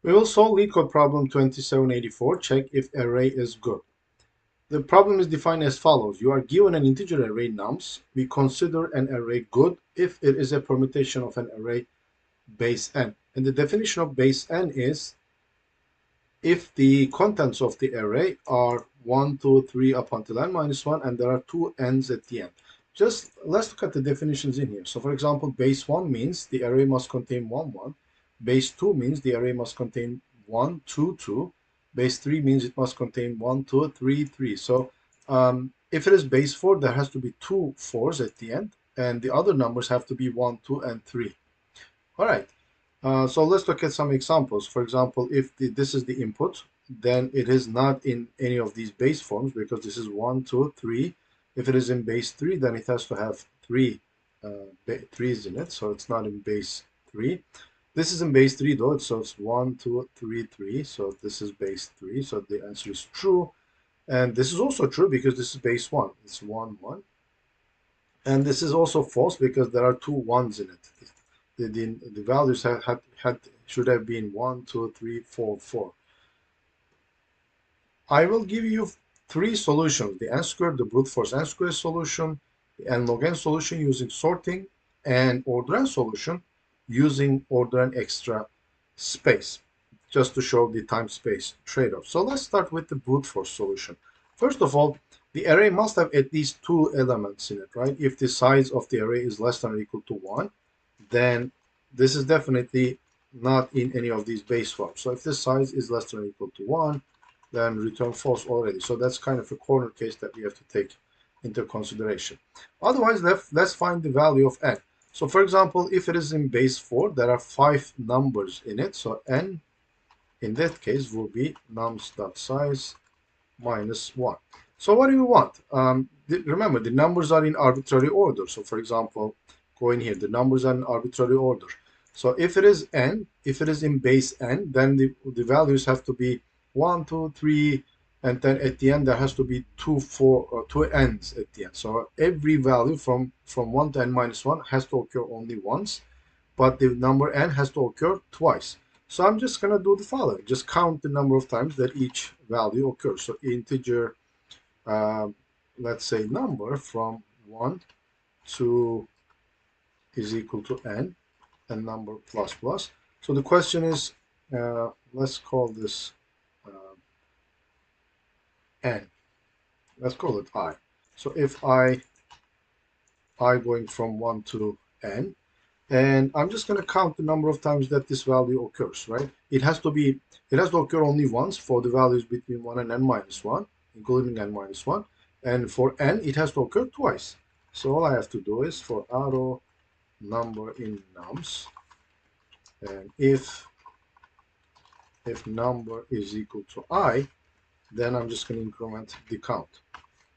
We will solve LeetCode problem 2784. Check if array is good. The problem is defined as follows. You are given an integer array nums. We consider an array good if it is a permutation of an array base n. And the definition of base n is if the contents of the array are 1, 2, 3 up until n minus 1, and there are two n's at the end. Just let's look at the definitions in here. So for example, base 1 means the array must contain 1, 1. Base 2 means the array must contain 1, 2, 2. Base 3 means it must contain 1, 2, 3, 3. So if it is base 4, there has to be two 4s at the end, and the other numbers have to be 1, 2, and 3. All right. So let's look at some examples. For example, if this is the input, then it is not in any of these base forms because this is 1, 2, 3. If it is in base 3, then it has to have three threes in it. So it's not in base 3. This is in base 3 though, so it's 1, 2, 3, 3. So this is base 3. So the answer is true. And this is also true because this is base 1. It's 1, 1. And this is also false because there are two ones in it. The values should have been 1, 2, 3, 4, 4. I will give you three solutions: the n squared, the brute force n squared solution, the n log n solution using sorting, and order n solution using order n extra space, just to show the time space trade-off. So let's start with the brute force solution. First of all, the array must have at least two elements in it, right? If the size of the array is less than or equal to 1, then this is definitely not in any of these base forms. So if this size is less than or equal to 1, then return false already. So that's kind of a corner case that we have to take into consideration. Otherwise, let's find the value of n. So for example, if it is in base 4, there are 5 numbers in it. So n in that case will be nums.size minus 1. So what do we want? Remember, the numbers are in arbitrary order. So for example, go in here, the numbers are in arbitrary order. So if it is n, if it is in base n, then the values have to be 1, 2, 3, and then at the end there has to be two n's at the end. So every value from 1 to n minus 1 has to occur only once, but the number n has to occur twice. So I'm just going to do the following. Just count the number of times that each value occurs. So integer, let's say number from 1 to is equal to n, and number plus plus. So the question is, let's call this n. Let's call it I. So if I going from 1 to n, and I'm just going to count the number of times that this value occurs, right? It has to occur only once for the values between 1 and n minus 1, including n minus 1. And for n, it has to occur twice. So all I have to do is for arrow number in nums, and if number is equal to I, then I'm just going to increment the count.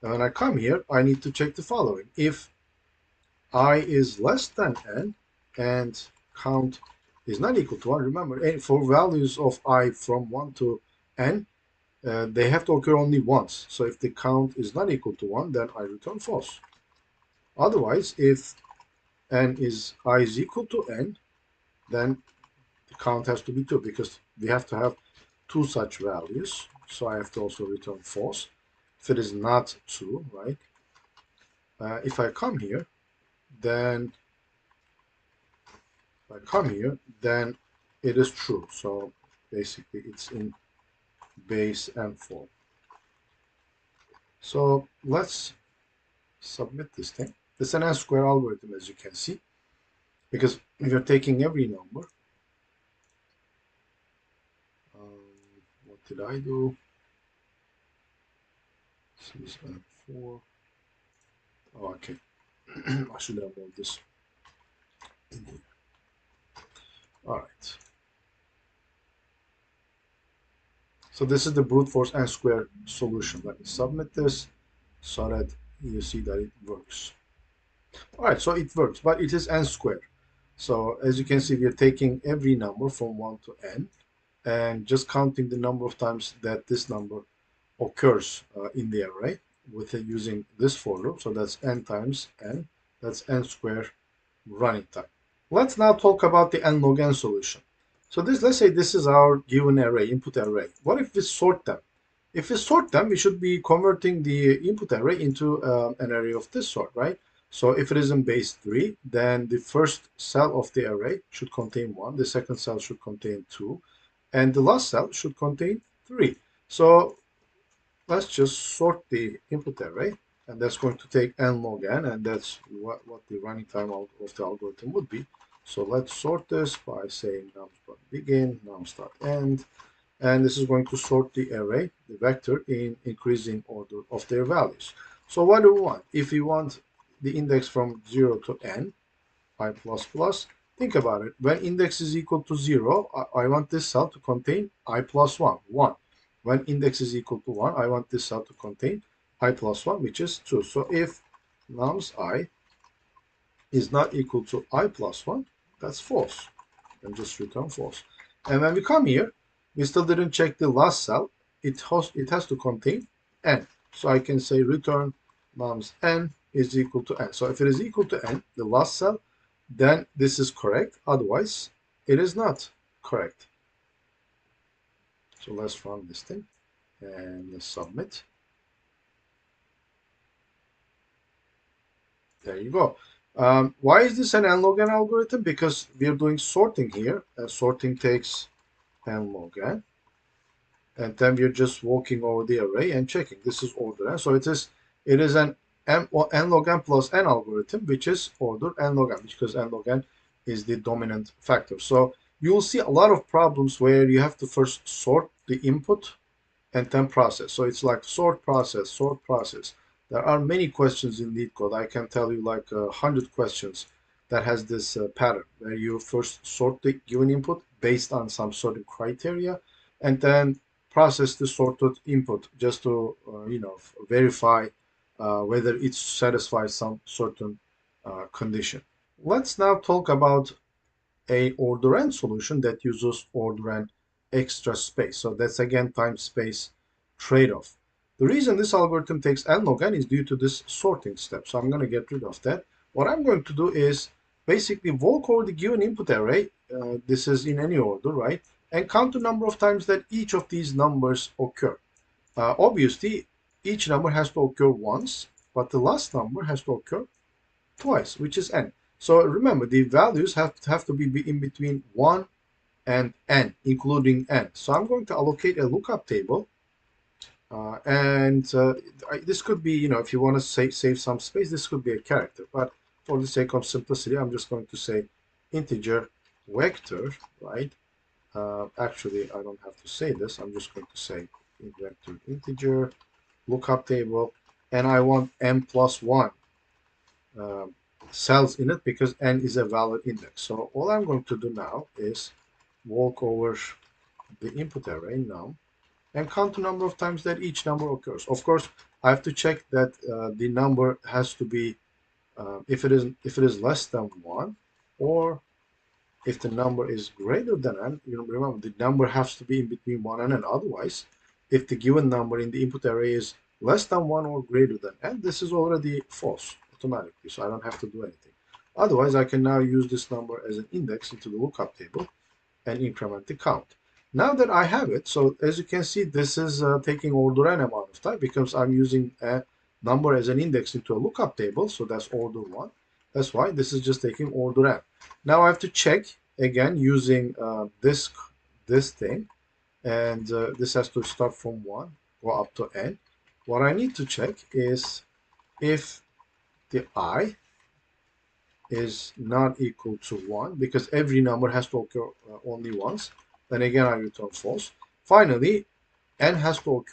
And when I come here, I need to check the following. If I is less than n and count is not equal to 1, remember, for values of I from 1 to n, they have to occur only once. So if the count is not equal to 1, then I return false. Otherwise, if I is equal to n, then the count has to be 2 because we have to have two such values. So I have to also return false. If it is not 2, right? If I come here, then it is true. So basically it's in base n form. So let's submit this thing. This is an n-square algorithm, as you can see, because you're taking every number. What did I do? This is n4. Oh, okay. I should have moved this in here. All right. So this is the brute force n squared solution. Let me submit this so that you see that it works. All right, so it works, but it is n squared. So as you can see, we are taking every number from 1 to n and just counting the number of times that this number occurs in the array with using this for loop. So that's n times n. That's n squared running time. Let's now talk about the n log n solution. So this, let's say this is our given array, input array. What if we sort them? If we sort them, we should be converting the input array into an array of this sort, right? So if it is in base 3, then the first cell of the array should contain 1, the second cell should contain 2, and the last cell should contain 3. So let's just sort the input array, and that's going to take n log n, and that's what the running time of the algorithm would be. So let's sort this by saying nums.begin, nums.end, and this is going to sort the array, the vector, in increasing order of their values. So what do we want? If we want the index from 0 to n, I++, think about it. When index is equal to 0, I want this cell to contain I plus 1, 1. When index is equal to 1, I want this cell to contain I plus 1, which is 2. So if nums I is not equal to I plus 1, that's false. And just return false. And when we come here, we still didn't check the last cell. It has to contain n. So I can say return nums n is equal to n. So if it is equal to n, the last cell, then this is correct. Otherwise, it is not correct. So let's run this thing and let's submit. There you go. Why is this an n log n algorithm? Because we are doing sorting here, and sorting takes n log n. And then we're just walking over the array and checking. This is order n. So it is an n log n plus n algorithm, which is order n log n, because n log n is the dominant factor. So you'll see a lot of problems where you have to first sort the input and then process. So it's like sort, process, sort, process. There are many questions in LeetCode. I can tell you like 100 questions that has this pattern where you first sort the given input based on some sort of criteria, and then process the sorted input just to verify whether it satisfies some certain condition. Let's now talk about a order n solution that uses order n extra space. So that's again time space trade-off. The reason this algorithm takes n log n is due to this sorting step. So I'm going to get rid of that. What I'm going to do is basically walk over the given input array. This is in any order, right? And count the number of times that each of these numbers occur. Obviously, each number has to occur once, but the last number has to occur twice, which is n. So remember, the values have to be in between 1 and n, including n. So I'm going to allocate a lookup table. This could be, if you want to save some space, this could be a character. But for the sake of simplicity, I'm just going to say integer vector, right? Actually, I don't have to say this. I'm just going to say vector integer lookup table, and I want n plus 1 cells in it because n is a valid index. So all I'm going to do now is walk over the input array num and count the number of times that each number occurs. Of course, I have to check that the number has to be if it is less than 1, or if the number is greater than n. Remember, the number has to be in between 1 and n. Otherwise, if the given number in the input array is less than 1 or greater than n, this is already false automatically, so I don't have to do anything. Otherwise, I can now use this number as an index into the lookup table and increment the count. Now that I have it, so as you can see, this is taking order n amount of time because I'm using a number as an index into a lookup table, so that's order 1. That's why this is just taking order n. Now I have to check again using this thing, and this has to start from 1, go up to n. What I need to check is if the I is not equal to 1, because every number has to occur only once. Then again, I return false. Finally, n has to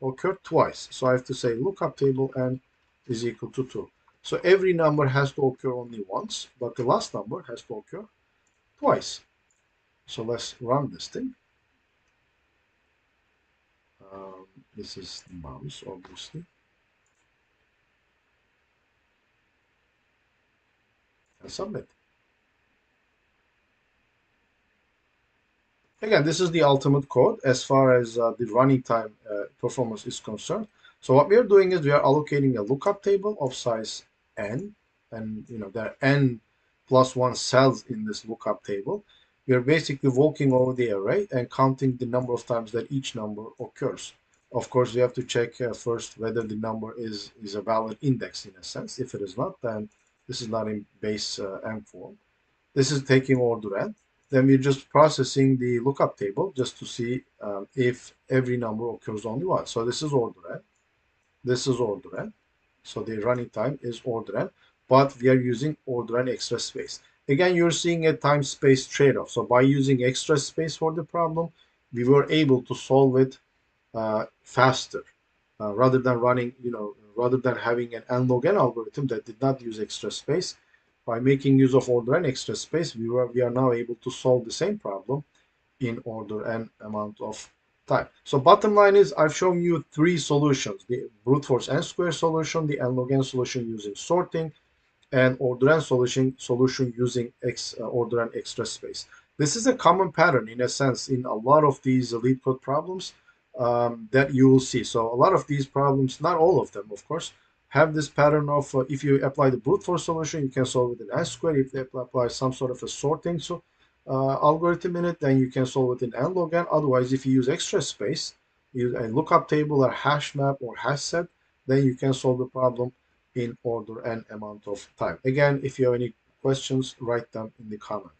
occur twice. So I have to say lookup table n is equal to 2. So every number has to occur only once, but the last number has to occur twice. So let's run this thing. This is the mouse, obviously. And submit. Again, this is the ultimate code as far as the running time performance is concerned. So what we are doing is we are allocating a lookup table of size n, and there are n plus 1 cells in this lookup table. we are basically walking over the array and counting the number of times that each number occurs. Of course, we have to check first whether the number is a valid index in a sense. If it is not, then this is not in base M form. This is taking order n. Then we're just processing the lookup table just to see if every number occurs only once. So this is order n. This is order n. So the running time is order n, but we are using order n extra space. Again, you're seeing a time space trade-off. So by using extra space for the problem, we were able to solve it faster rather than running, rather than having an n log n algorithm that did not use extra space. By making use of order n extra space, we are now able to solve the same problem in order n amount of time. So bottom line is I've shown you three solutions: the brute force n square solution, the n log n solution using sorting, and order n solution using order n extra space. This is a common pattern in a sense in a lot of these LeetCode problems that you will see. So a lot of these problems, not all of them, of course, have this pattern of if you apply the brute force solution, you can solve it in n squared. If they apply some sort of a sorting algorithm in it, then you can solve it in n log n. Otherwise, if you use extra space, use a lookup table or hash map or hash set, then you can solve the problem in order n amount of time. Again, if you have any questions, write them in the comments.